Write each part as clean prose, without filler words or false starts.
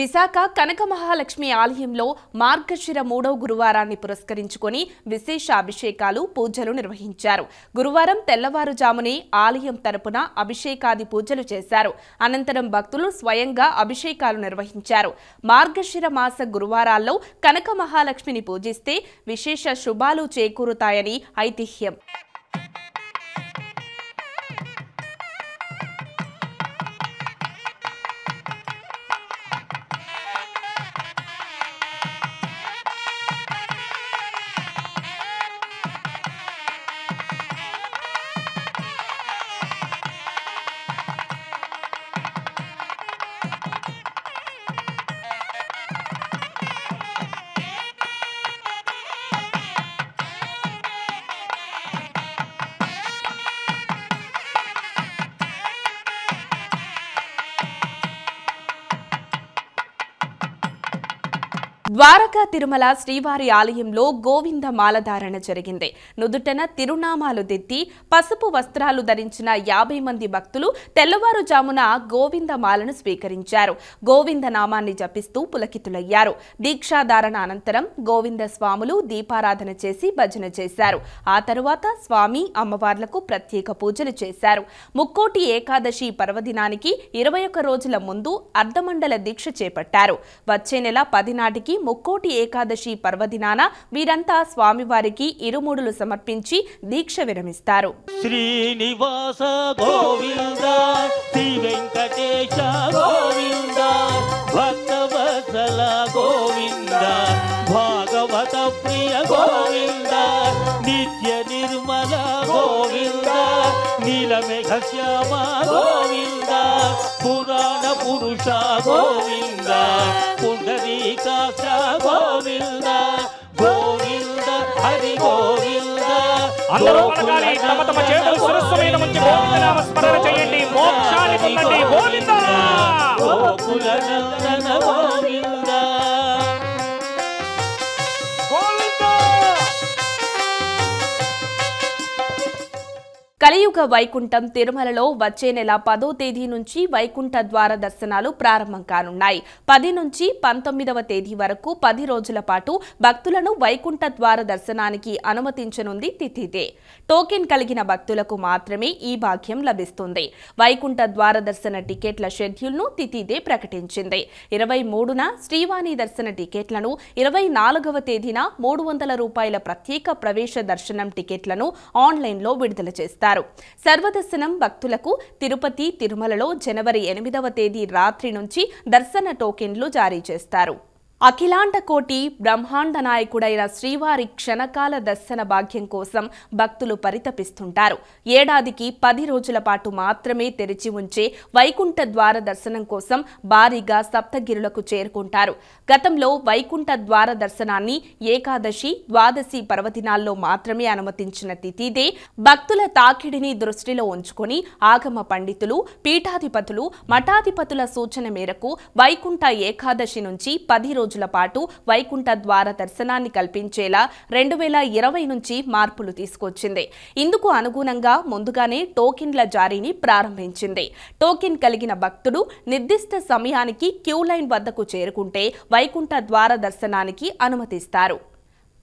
విశాఖ కనక మహాలక్ష్మి ఆలయంలో మార్గశిర 3వ గురువారాన్ని పురస్కరించుకొని విశేష అభిషేకాలు పూజలు నిర్వహించారు. గురువారం తెల్లవారుజామునే ఆలయం తరపున అభిషేకాది పూజలు చేశారు. అనంతరం భక్తులు స్వయంగా అభిషేకాలు నిర్వహించారు. మార్గశిర మాస గురువారాల్లో కనక మహాలక్ష్మిని పూజిస్తే విశేష శుభాలు చేకూరుతాయని ఐతిహ్యం. ద్వారకా తిరుమల శ్రీవారి ఆలయంలో గోవింద మాలధారణ జరిగింది. నుదుటన తిరునామాలు దిద్ది పసుపు వస్త్రాలు ధరించిన 50 మంది భక్తులు తెల్లవారుజామున గోవింద మాలను స్వీకరించారు. గోవింద నామాన్ని జపిస్తూ పులకితులయ్యారు. దీక్షాధారణ అనంతరం గోవింద స్వాములు దీపారాధన చేసి భజన చేశారు. ఆ తరువాత స్వామి అమ్మవార్లకు ప్రత్యేక పూజలు చేశారు. ముక్కోటి ఏకాదశి పర్వదినానికి 21 రోజుల ముందు అర్ధమండల దీక్ష చేపట్టారు. వచ్చే నెల 10 నాటికి ముక్కోటి ఏకాదశి పర్వదినాన వీరంతా స్వామివారికి ఇరుముడులు సమర్పించి దీక్ష విరమిస్తారు. శ్రీనివాస గోవింద శ్రీ వెంకటేశ గోవింద భక్తవత్సల గోవింద భాగవత ప్రియ గోవింద నిత్య నిర్మల గోవింద నీలమేఘ శ్యామ గోవింద పురాణ పురుష గోవింద పుండరీకాక్ష గోవింద గోవింద హరి గోవింద. అందరూ పలకాలి, తమ తమ చేతులు శిరస్సు మీద ఉంచి గోవింద నామ స్మరణ చేయండి. మోక్షాన్ని పొందండి. గోవింద గోకుల నందన గోవింద కలియుగ వైకుంఠం తిరుమలలో వచ్చే నెల 10వ తేదీ నుంచి వైకుంఠ ద్వార దర్శనాలు ప్రారంభం కానున్నాయి. 10 నుంచి 19వ తేదీ వరకు 10 రోజుల పాటు భక్తులను వైకుంఠ ద్వార దర్శనానికి అనుమతించనుంది తిథిదే. టోకెన్ కలిగిన భక్తులకు మాత్రమే ఈ భాగ్యం లభిస్తుంది. వైకుంఠ ద్వార దర్శన టికెట్ల షెడ్యూల్ను తిథిదే ప్రకటించింది. 23న శ్రీవాణి దర్శన టికెట్లను, 24వ తేదీన 300 రూపాయల ప్రత్యేక ప్రవేశ దర్శనం టికెట్లను ఆన్లైన్లో విడుదల చేస్తారు. సర్వదర్శనం భక్తులకు తిరుపతి, తిరుమలలో జనవరి 8వ తేదీ రాత్రి నుంచి దర్శన టోకెన్లు జారీ చేస్తారు. అఖిలాండ కోటి బ్రహ్మాండ నాయకుడైన శ్రీవారి క్షణకాల దర్శన భాగ్యం కోసం భక్తులు పరితపిస్తుంటారు. ఏడాదికి 10 రోజుల పాటు మాత్రమే తెరిచి ఉంచే వైకుంఠ ద్వార దర్శనం కోసం భారీగా సప్తగిరులకు చేరుకుంటారు. గతంలో వైకుంఠ ద్వార దర్శనాన్ని ఏకాదశి, ద్వాదశి పర్వదినాల్లో మాత్రమే అనుమతించిన తిథిదే భక్తుల తాకిడిని దృష్టిలో ఉంచుకొని ఆగమ పండితులు, పీఠాధిపతులు, మఠాధిపతుల సూచన మేరకు వైకుంఠ ఏకాదశి నుంచి 10 రోజుల పాటు వైకుంఠ ద్వార దర్శనాన్ని కల్పించేలా 2020 నుంచి మార్పులు తీసుకొచ్చింది. ఇందుకు అనుగుణంగా ముందుగానే టోకెన్ల జారీని ప్రారంభించింది. టోకెన్ కలిగిన భక్తుడు నిర్దిష్ట సమయానికి క్యూ లైన్ వద్దకు చేరుకుంటే వైకుంఠ ద్వార దర్శనానికి అనుమతిస్తారు.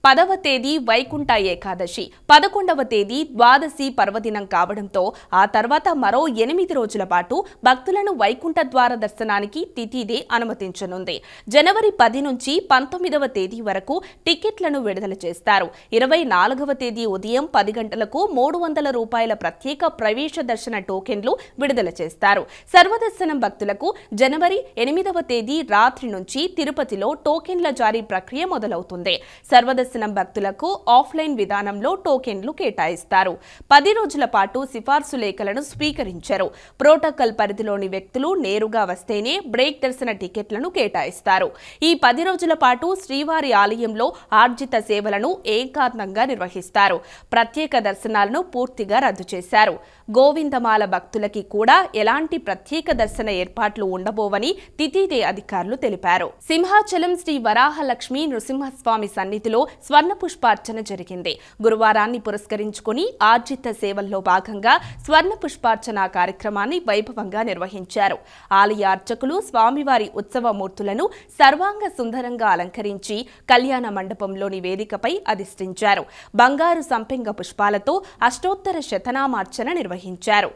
10వ తేదీ వైకుంఠ ఏకాదశి, 11వ తేదీ ద్వాదశి పర్వదినం కావడంతో ఆ తర్వాత మరో 8 రోజుల పాటు భక్తులను వైకుంఠ ద్వార దర్శనానికి తిథిదే అనుమతించనుంది. జనవరి 10 నుంచి 19వ తేదీ వరకు టికెట్లను విడుదల చేస్తారు. 24వ తేదీ ఉదయం 10 గంటలకు 300 రూపాయల ప్రత్యేక ప్రవేశ దర్శన టోకెన్లు విడుదల చేస్తారు. సర్వదర్శనం భక్తులకు జనవరి 8వ తేదీ రాత్రి నుంచి తిరుపతిలో టోకెన్ల జారీ ప్రక్రియ మొదలవుతుంది. సర్వదర్శనం భక్తులకు ఆఫ్లైన్ విధానంలో టోకెన్లు కేటాయిస్తారు. 10 రోజుల పాటు సిఫార్సు లేఖలను స్వీకరించారు. ప్రోటోకాల్ పరిధిలోని వ్యక్తులు నేరుగా వస్తేనే బ్రేక్ దర్శన టికెట్లను కేటాయిస్తారు. ఈ 10 రోజుల పాటు శ్రీవారి ఆలయంలో ఆర్జిత సేవలను ఏకాంతంగా నిర్వహిస్తారు. ప్రత్యేక దర్శనాలను పూర్తిగా రద్దు చేశారు. గోవిందమాల భక్తులకి కూడా ఎలాంటి ప్రత్యేక దర్శన ఏర్పాట్లు ఉండబోవని తిథిదే అధికారులు తెలిపారు. సింహాచలం శ్రీ వరాహలక్ష్మి నృసింహస్వామి సన్నిధిలో స్వర్ణ పుష్పార్చన జరిగింది. గురువారాన్ని పురస్కరించుకుని ఆర్జిత సేవల్లో భాగంగా స్వర్ణ పుష్పార్చన కార్యక్రమాన్ని వైభవంగా నిర్వహించారు. ఆలయ అర్చకులు స్వామివారి ఉత్సవమూర్తులను సర్వాంగ సుందరంగా అలంకరించి కళ్యాణ మండపంలోని వేదికపై అధిష్ఠించారు. బంగారు సంపెంగ పుష్పాలతో అష్టోత్తర శతనామార్చన నిర్వహించారు.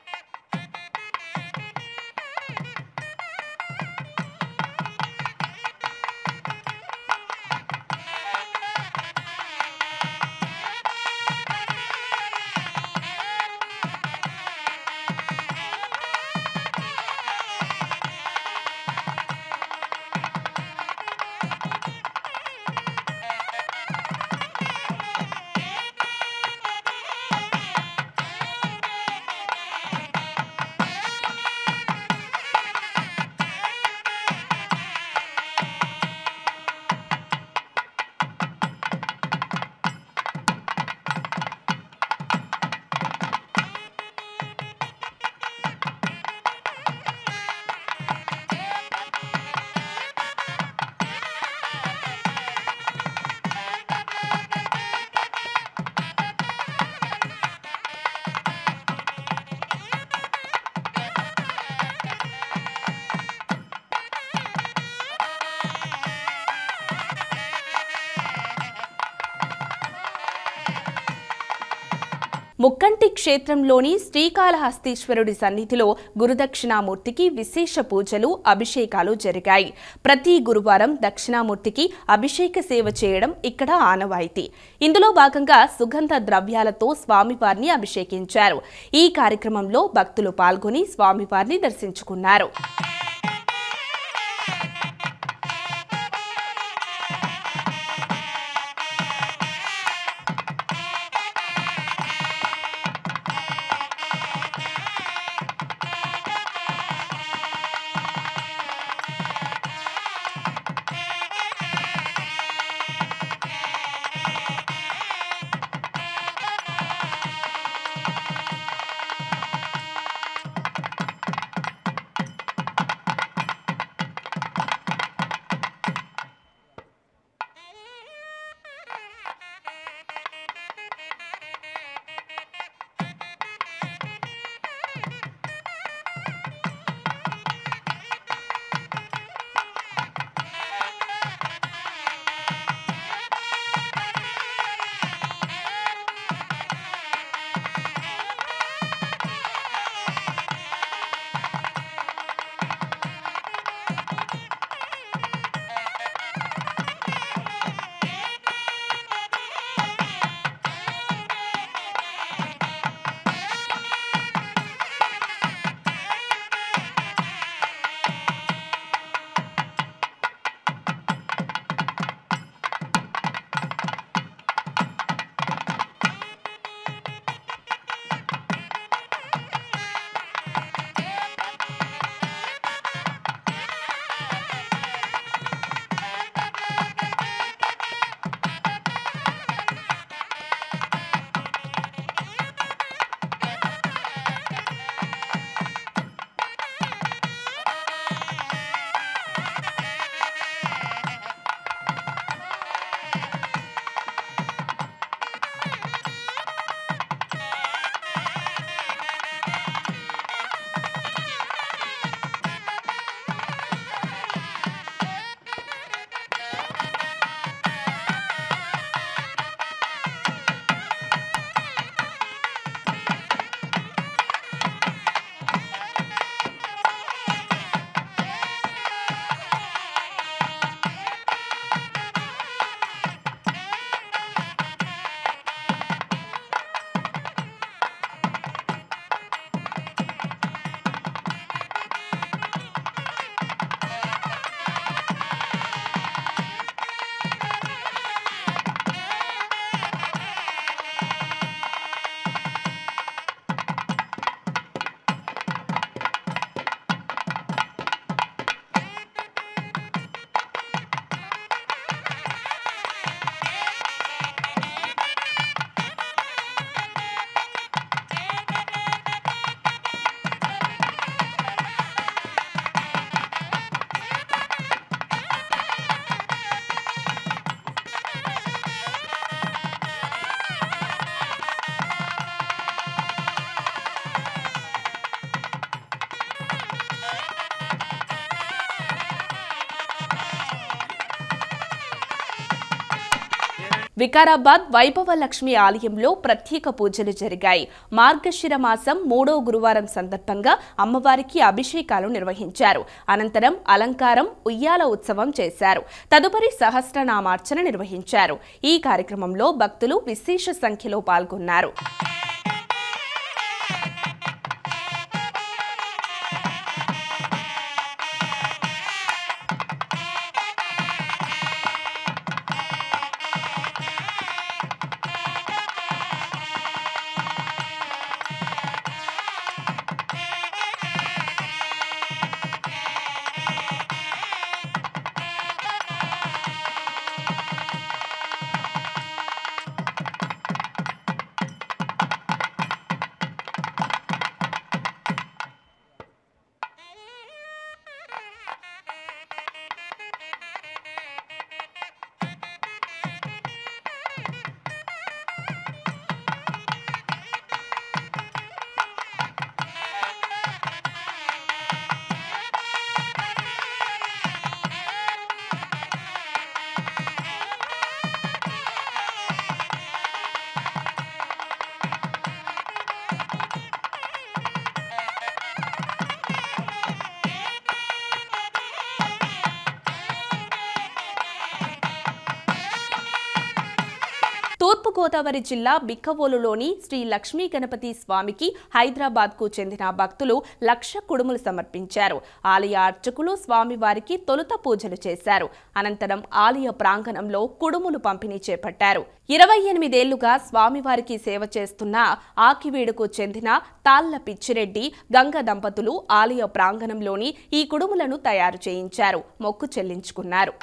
ముక్కంటి క్షేత్రంలోని శ్రీకాళహస్తీశ్వరుడి సన్నిధిలో గురుదక్షిణామూర్తికి విశేష పూజలు, అభిషేకాలు జరిగాయి. ప్రతి గురువారం దక్షిణామూర్తికి అభిషేక సేవ చేయడం ఇక్కడ ఆనవాయితీ. ఇందులో భాగంగా సుగంధ ద్రవ్యాలతో స్వామివారిని అభిషేకించారు. ఈ కార్యక్రమంలో భక్తులు పాల్గొని స్వామివారిని దర్శించుకున్నారు. వికారాబాద్ వైభవలక్ష్మి ఆలయంలో ప్రత్యేక పూజలు జరిగాయి. మార్గశిర మాసం 3వ గురువారం సందర్భంగా అమ్మవారికి అభిషేకాలు నిర్వహించారు. అనంతరం అలంకారం, ఉయ్యాల ఉత్సవం చేశారు. తదుపరి సహస్రనామార్చన నిర్వహించారు. ఈ కార్యక్రమంలో భక్తులు విశేష సంఖ్యలో పాల్గొన్నారు. తూర్పుగోదావరి జిల్లా బిక్కవోలులోని శ్రీ లక్ష్మీ గణపతి స్వామికి హైదరాబాద్కు చెందిన భక్తులు 1,00,000 కుడుములు సమర్పించారు. ఆలయ అర్చకులు స్వామివారికి తొలుత పూజలు చేశారు. అనంతరం ఆలయ ప్రాంగణంలో కుడుములు పంపిణీ చేపట్టారు. 28 ఏళ్లుగా స్వామివారికి సేవ చేస్తున్న ఆకివీడుకు చెందిన తాళ్ల పిచ్చిరెడ్డి, గంగ దంపతులు ఆలయ ప్రాంగణంలోని ఈ కుడుములను తయారు చేయించారు. మొక్కు చెల్లించుకున్నారు.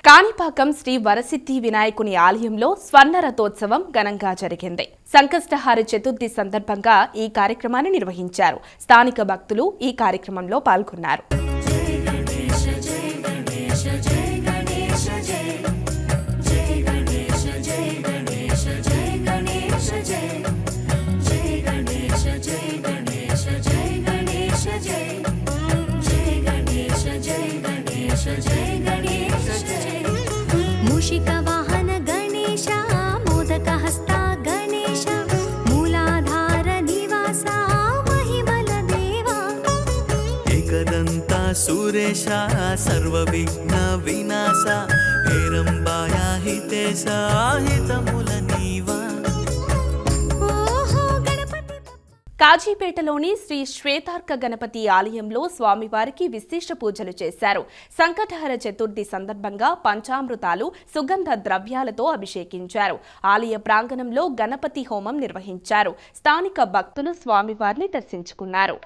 కాణిపాకం శ్రీ వరసిద్ధి వినాయకుని ఆలయంలో స్వర్ణ రథోత్సవం ఘనంగా జరిగింది. సంకష్టహార చతుర్థి సందర్భంగా ఈ కార్యక్రమాన్ని నిర్వహించారు. స్థానిక భక్తులు ఈ కార్యక్రమంలో పాల్గొన్నారు. मूषिकवाहन गणेश मोदकहस्ता गणेश मूलाधार निवासा महिमल देवा एकदन्ता सुरेशा सर्वविघ्न विनाशा हेरम्बाया हितेशा हितमुल नीवा. కాజీపేటలోని శ్రీ శ్వేతార్క గణపతి ఆలయంలో స్వామివారికి విశేష పూజలు చేశారు. సంకటహర చతుర్థి సందర్భంగా పంచామృతాలు, సుగంధ ద్రవ్యాలతో అభిషేకించారు. ఆలయ ప్రాంగణంలో గణపతి హోమం నిర్వహించారు. స్థానిక భక్తులు స్వామివారిని దర్శించుకున్నారు.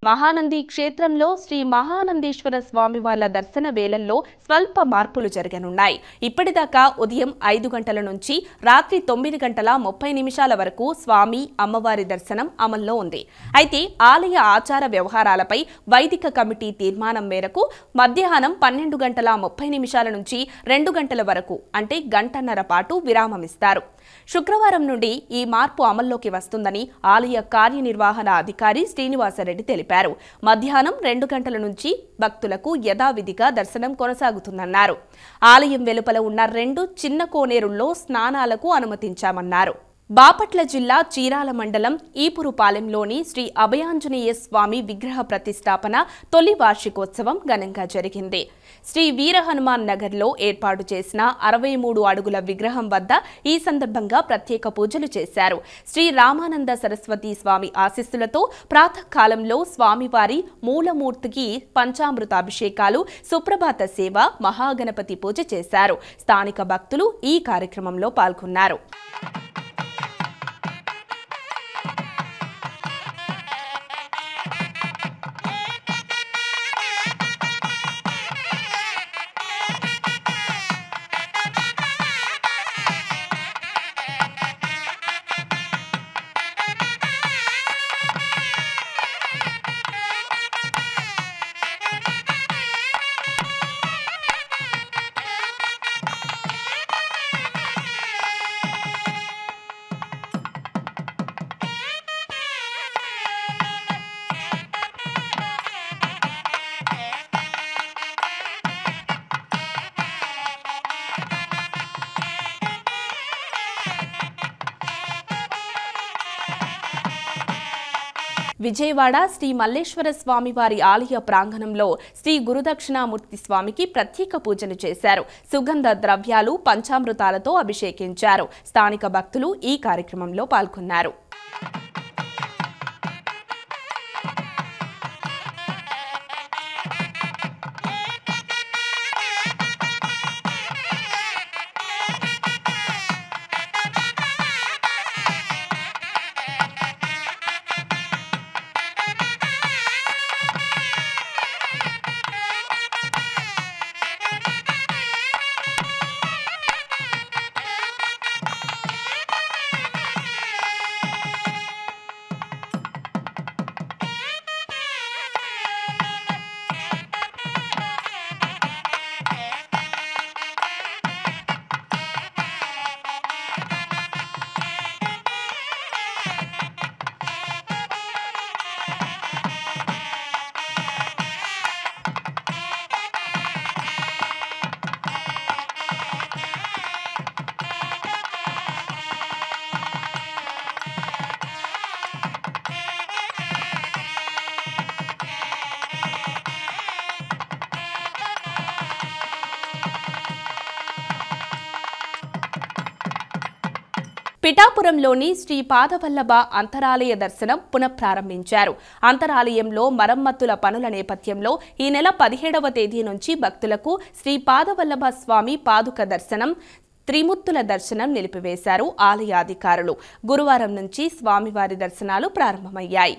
మహానంది క్షేత్రంలో శ్రీ మహానందేశ్వర స్వామి వార్ల దర్శన వేళల్లో స్వల్ప మార్పులు జరగనున్నాయి. ఇప్పటిదాకా ఉదయం 5 గంటల నుంచి రాత్రి 9 గంటల 30 నిమిషాల వరకు స్వామి అమ్మవారి దర్శనం అమల్లో ఉంది. అయితే ఆలయ ఆచార వ్యవహారాలపై వైదిక కమిటీ తీర్మానం మేరకు మధ్యాహ్నం 12 గంటల 30 నిమిషాల నుంచి 2 గంటల వరకు అంటే గంటన్నర పాటు విరామమిస్తారు. శుక్రవారం నుండి ఈ మార్పు అమల్లోకి వస్తుందని ఆలయ కార్యనిర్వహణ అధికారి శ్రీనివాసరెడ్డి తెలిపారు. మధ్యాహ్నం 2 గంటల నుంచి భక్తులకు యథావిధిగా దర్శనం కొనసాగుతుందన్నారు. ఆలయం వెలుపల ఉన్న 2 చిన్న కోనేరుల్లో స్నానాలకు అనుమతించామన్నారు. బాపట్ల జిల్లా చీరాల మండలం ఈపురుపాలెంలోని శ్రీ అభయాంజనేయ స్వామి విగ్రహ ప్రతిష్టాపన తొలి వార్షికోత్సవం ఘనంగా జరిగింది. శ్రీ వీర హనుమాన్ నగర్లో ఏర్పాటు చేసిన 63 అడుగుల విగ్రహం వద్ద ఈ సందర్భంగా ప్రత్యేక పూజలు చేశారు. శ్రీ రామానంద సరస్వతి స్వామి ఆశీస్సులతో ప్రాతకాలంలో స్వామివారి మూలమూర్తికి పంచామృతాభిషేకాలు, సుప్రభాత సేవ, మహాగణపతి పూజ చేశారు. స్థానిక భక్తులు ఈ కార్యక్రమంలో పాల్గొన్నారు. విజయవాడ శ్రీ మల్లేశ్వర స్వామివారి ఆలయ ప్రాంగణంలో శ్రీ గురుదక్షిణామూర్తి స్వామికి ప్రత్యేక పూజలు చేశారు. సుగంధ ద్రవ్యాలు, పంచామృతాలతో అభిషేకించారు. స్థానిక భక్తులు ఈ కార్యక్రమంలో పాల్గొన్నారు. పిఠాపురంలోని శ్రీ పాదవల్లభ అంతరాలయ దర్శనం పునఃప్రారంభించారు. అంతరాలయంలో మరమ్మతుల పనుల నేపథ్యంలో ఈ నెల 17వ తేదీ నుంచి భక్తులకు శ్రీ పాదవల్లభ స్వామి పాదుక దర్శనం, త్రిమూర్తుల దర్శనం నిలిపివేశారు ఆలయ అధికారులు. గురువారం నుంచి స్వామివారి దర్శనాలు ప్రారంభమయ్యాయి.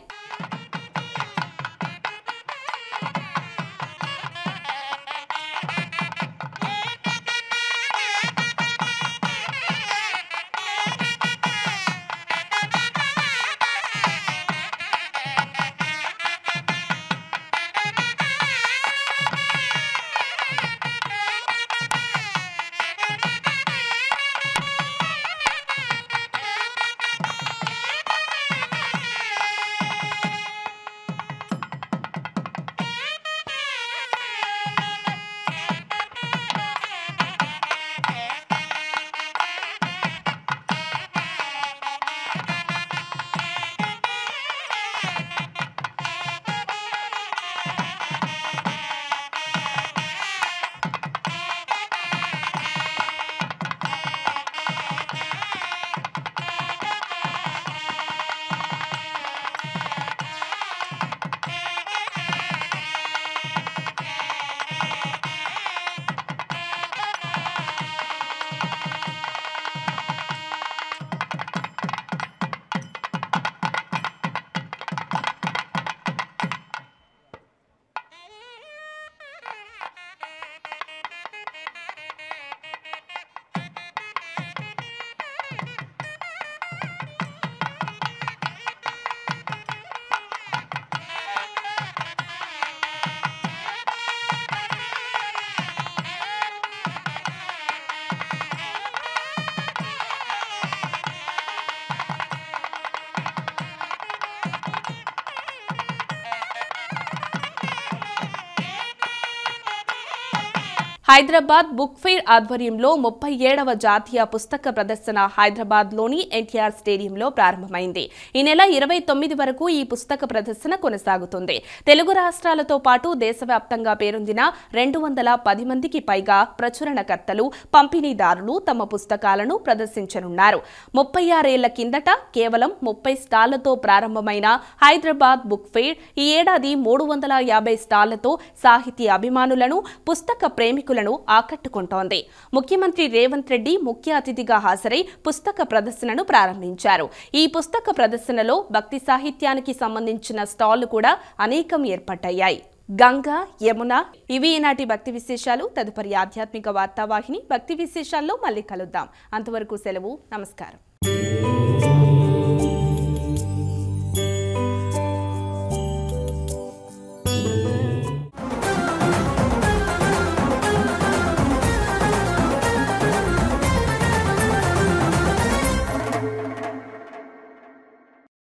హైదరాబాద్ బుక్ ఫెయిర్ ఆధ్వర్యంలో 37వ జాతీయ పుస్తక ప్రదర్శన హైదరాబాద్లోని ఎన్టీఆర్ స్టేడియంలో ప్రారంభమైంది. ఈ నెల 29 వరకు ఈ పుస్తక ప్రదర్శన కొనసాగుతుంది. తెలుగు రాష్ట్రాలతో పాటు దేశవ్యాప్తంగా పేరొందిన 210 మందికి పైగా ప్రచురణకర్తలు, పంపిణీదారులు తమ పుస్తకాలను ప్రదర్శించనున్నారు. 36 ఏళ్ల కిందట కేవలం 30 స్టాళ్లతో ప్రారంభమైన హైదరాబాద్ బుక్ ఫెయిర్ ఈ ఏడాది 350 స్టాళ్లతో సాహితీ అభిమానులను, పుస్తక ప్రేమికులను ఆకట్టుకుంటోంది. ముఖ్యమంత్రి రేవంత్ రెడ్డి ముఖ్య అతిథిగా హాజరై పుస్తక ప్రదర్శనను ప్రారంభించారు. ఈ పుస్తక ప్రదర్శనలో భక్తి సాహిత్యానికి సంబంధించిన స్టాళ్లు కూడా అనేకం ఏర్పడ్డాయి. గంగా, యమున ఇవి ఈనాటి భక్తి విశేషాలు. తదుపరి ఆధ్యాత్మిక వార్తావాహిని భక్తి విశేషాల్లో మళ్ళీ కలుద్దాం. అంతవరకు సెలవు. నమస్కారం.